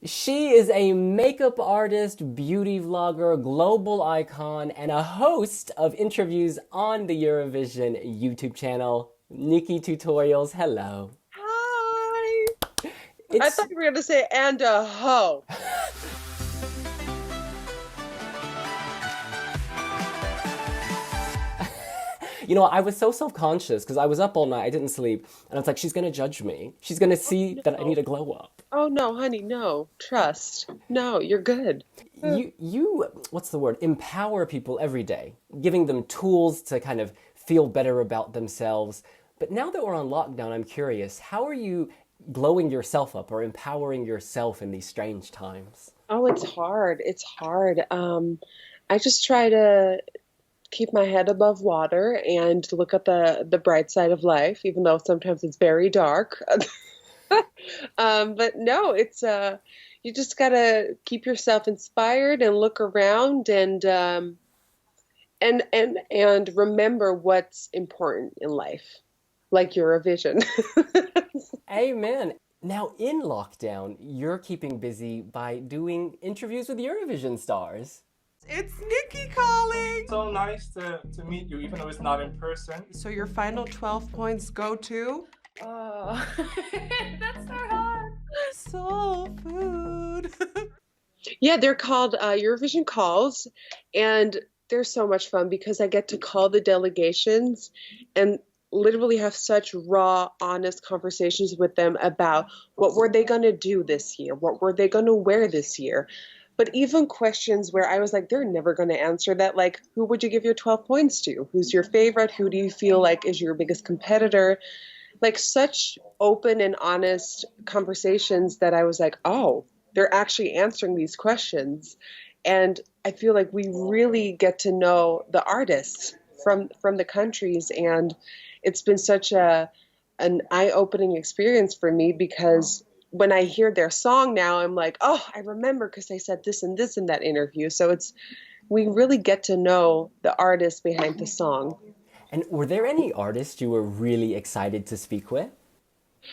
She is a makeup artist, beauty vlogger, global icon, and a host of interviews on the Eurovision YouTube channel, NikkieTutorials. Hello. Hi. I It's thought you were going to say, and a hoe. I was so self-conscious because I was up all night, I didn't sleep, and I was like, she's gonna judge me. She's gonna see that I need No. to glow up. Oh, no, honey, no. Trust. No, you're good. What's the word? Empower people every day, giving them tools to kind of feel better about themselves. But now that we're on lockdown, I'm curious, how are you glowing yourself up or empowering yourself in these strange times? Oh, it's hard. It's hard. I just try to keep my head above water and look at the bright side of life, even though sometimes it's very dark. But no, it's you just gotta keep yourself inspired and look around and remember what's important in life, like Eurovision. Amen. Now, in lockdown, you're keeping busy by doing interviews with Eurovision stars. It's Nikki calling! So nice to meet you, even though it's not in person. So your final 12 points go to? Oh, that's so hard. Soul food. Yeah, they're called Eurovisioncalls, and they're so much fun because I get to call the delegations and literally have such raw, honest conversations with them about what were they going to do this year? What were they going to wear this year? But even questions where I was like, they're never going to answer that. Like, who would you give your 12 points to? Who's your favorite? Who do you feel like is your biggest competitor? Like, such open and honest conversations that I was like, oh, they're actually answering these questions. And I feel like we really get to know the artists from the countries. And it's been such an eye-opening experience for me because when I hear their song now, I'm like, oh, I remember because I said this and this in that interview. So we really get to know the artist behind the song. And were there any artists you were really excited to speak with?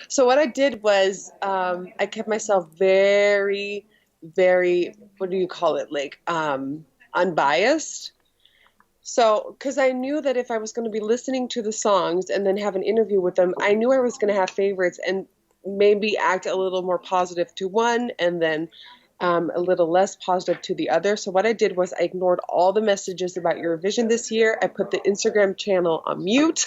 So what I did was I kept myself very, very, what do you call it, like unbiased. So, because I knew that if I was going to be listening to the songs and then have an interview with them, I knew I was going to have favorites and maybe act a little more positive to one and then a little less positive to the other. So what I did was I ignored all the messages about Eurovision this year. I put the Instagram channel on mute.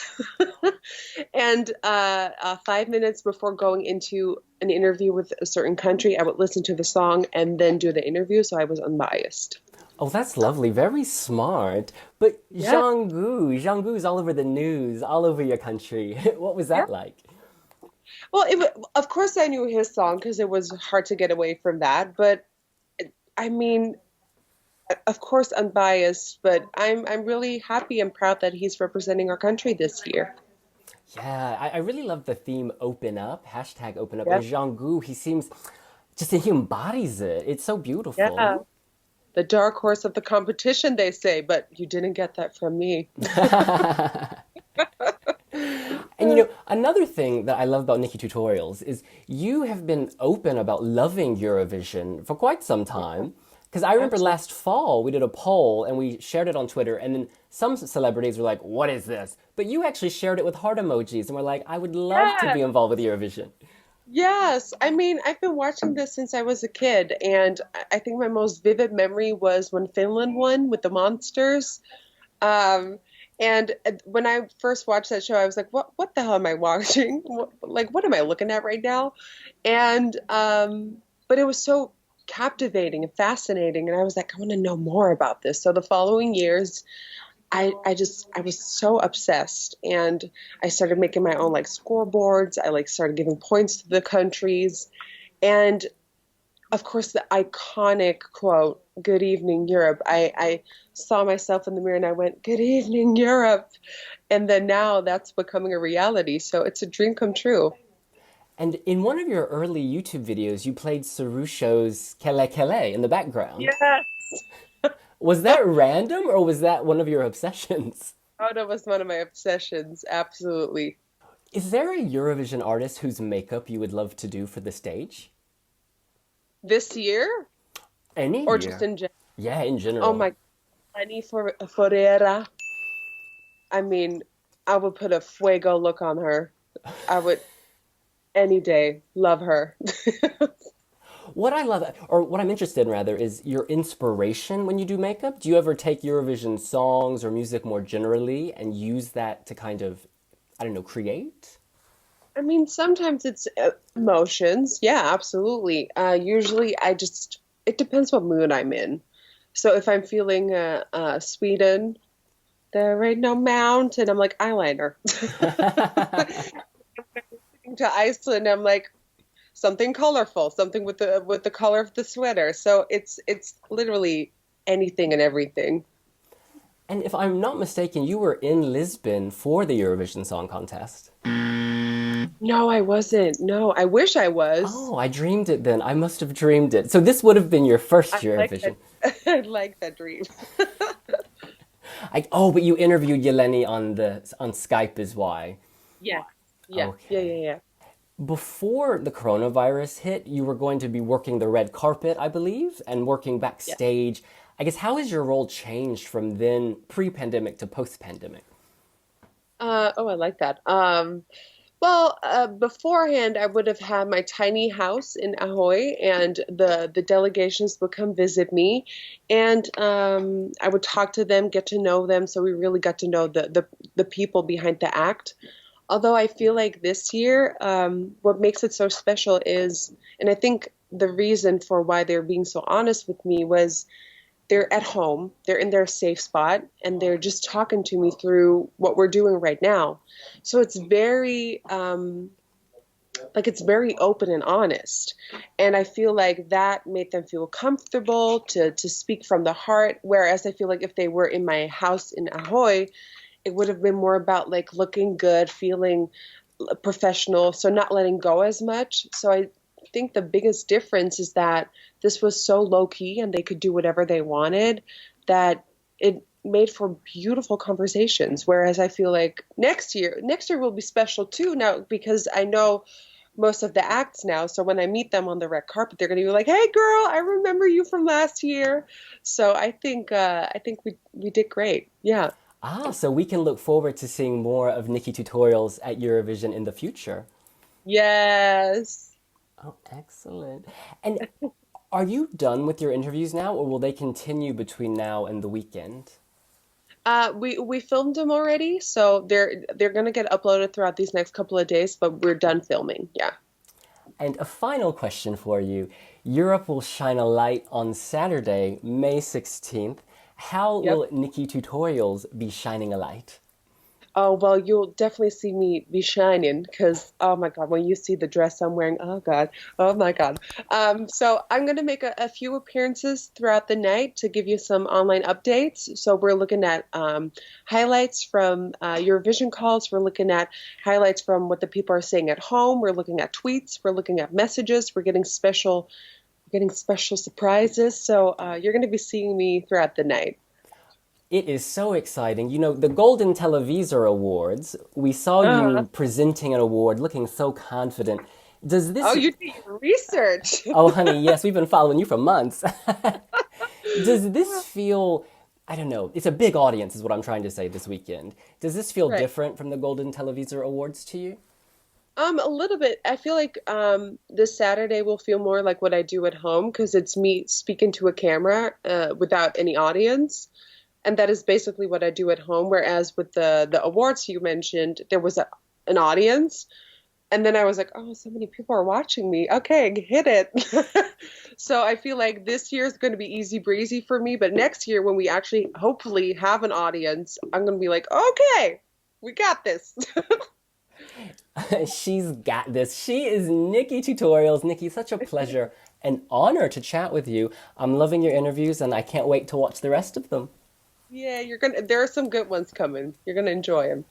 And 5 minutes before going into an interview with a certain country, I would listen to the song and then do the interview. So I was unbiased. Oh, that's lovely. Very smart. But Yeah. Jeangu's all over the news, all over your country. What was Yeah. that like? Well, of course I knew his song because it was hard to get away from that. But I mean, of course unbiased, but I'm really happy and proud that he's representing our country this year. Yeah, I really love the theme open up, hashtag open up. Yeah. And Jeangu, he seems just he embodies it. It's so Yeah. beautiful. The dark horse of the competition, they say, but you didn't get that from me. And another thing that I love about NikkieTutorials is you have been open about loving Eurovision for quite some time. Because I remember Absolutely. last fall we did a poll and we shared it on Twitter, and then some celebrities were like, "What is this?" But you actually shared it with heart emojis and were like, "I would love to Yeah. be involved with Eurovision." Yes. I mean, I've been watching this since I was a kid, and I think my most vivid memory was when Finland won with the Monsters. Um, and when I first watched that show, I was like, what the hell am I watching? What am I looking at right now? And but it was so captivating and fascinating, and I was like, I want to know more about this. So the following years, I was so obsessed, and I started making my own like scoreboards. I like started giving points to the countries, and of course the iconic quote, "Good evening, Europe." I saw myself in the mirror and I went, "Good evening, Europe," and then now that's becoming a reality. So it's a dream come true. And in one of your early YouTube videos, you played Sarusho's Kele Kele in the background. Yes. Was that random or was that one of your obsessions? Oh, that was one of my obsessions. Absolutely. Is there a Eurovision artist whose makeup you would love to do for the stage? This year Any or year. just in general? Yeah, in general. Oh my, Lenny Forera. I mean, I would put a fuego look on her. I would any day love her. What I love, or what I'm interested in rather, is your inspiration when you do makeup. Do you ever take Eurovision songs or music more generally and use that to kind of, I don't know, create? I mean, sometimes it's emotions. Yeah, absolutely. Usually it depends what mood I'm in. So if I'm feeling Sweden, there ain't no mountain, I'm like eyeliner. To Iceland, I'm like something colorful, something with the color of the sweater. So it's literally anything and everything. And if I'm not mistaken, you were in Lisbon for the Eurovision Song Contest. No, I wasn't. No, I wish I was. Oh, I dreamed it then. I must have dreamed it. So this would have been your first I like Eurovision. that. I like that dream. But you interviewed Yeleni on Skype is why. Yeah. Yeah. Okay. Yeah. Before the coronavirus hit, you were going to be working the red carpet, I believe, and working backstage. I guess, how has your role changed from then, pre-pandemic to post-pandemic? I like that. Beforehand, I would have had my tiny house in Ahoy, and the delegations would come visit me, and I would talk to them, get to know them, so we really got to know the people behind the act. Although I feel like this year, what makes it so special is, and I think the reason for why they're being so honest with me was they're at home, they're in their safe spot, and they're just talking to me through what we're doing right now. So it's very, it's very open and honest. And I feel like that made them feel comfortable to speak from the heart. Whereas I feel like if they were in my house in Ahoy, it would have been more about like looking good, feeling professional, so not letting go as much. So I think the biggest difference is that this was so low key and they could do whatever they wanted, that it made for beautiful conversations. Whereas I feel like next year will be special too now, because I know most of the acts now. So when I meet them on the red carpet, they're going to be like, "Hey girl, I remember you from last year." So I think we did great. Yeah. So we can look forward to seeing more of NikkieTutorials at Eurovision in the future. Yes. Oh, excellent. And are you done with your interviews now, or will they continue between now and the weekend? We filmed them already, so they're gonna get uploaded throughout these next couple of days, but we're done filming. Yeah. And a final question for you. Europe will shine a light on Saturday, May 16th. How will NikkieTutorials be shining a light? Oh, well, you'll definitely see me be shining because, oh my God, when you see the dress I'm wearing, oh God, oh my God. So I'm going to make a few appearances throughout the night to give you some online updates. So we're looking at highlights from Eurovisioncalls. We're looking at highlights from what the people are saying at home. We're looking at tweets. We're looking at messages. We're getting special surprises. So you're going to be seeing me throughout the night. It is so exciting. You know, the Golden Televisor Awards, we saw you presenting an award looking so confident. Does this... Oh, you did your research. Oh, honey, yes, we've been following you for months. Does this feel... I don't know. It's a big audience is what I'm trying to say this weekend. Does this feel different from the Golden Televisor Awards to you? A little bit. I feel like this Saturday will feel more like what I do at home because it's me speaking to a camera without any audience. And that is basically what I do at home. Whereas with the awards you mentioned, there was an audience. And then I was like, oh, so many people are watching me. Okay, hit it. So I feel like this year is going to be easy breezy for me. But next year, when we actually hopefully have an audience, I'm going to be like, okay, we got this. She's got this. She is NikkieTutorials. Nikki, such a pleasure and honor to chat with you. I'm loving your interviews and I can't wait to watch the rest of them. Yeah, there are some good ones coming. You're gonna enjoy them.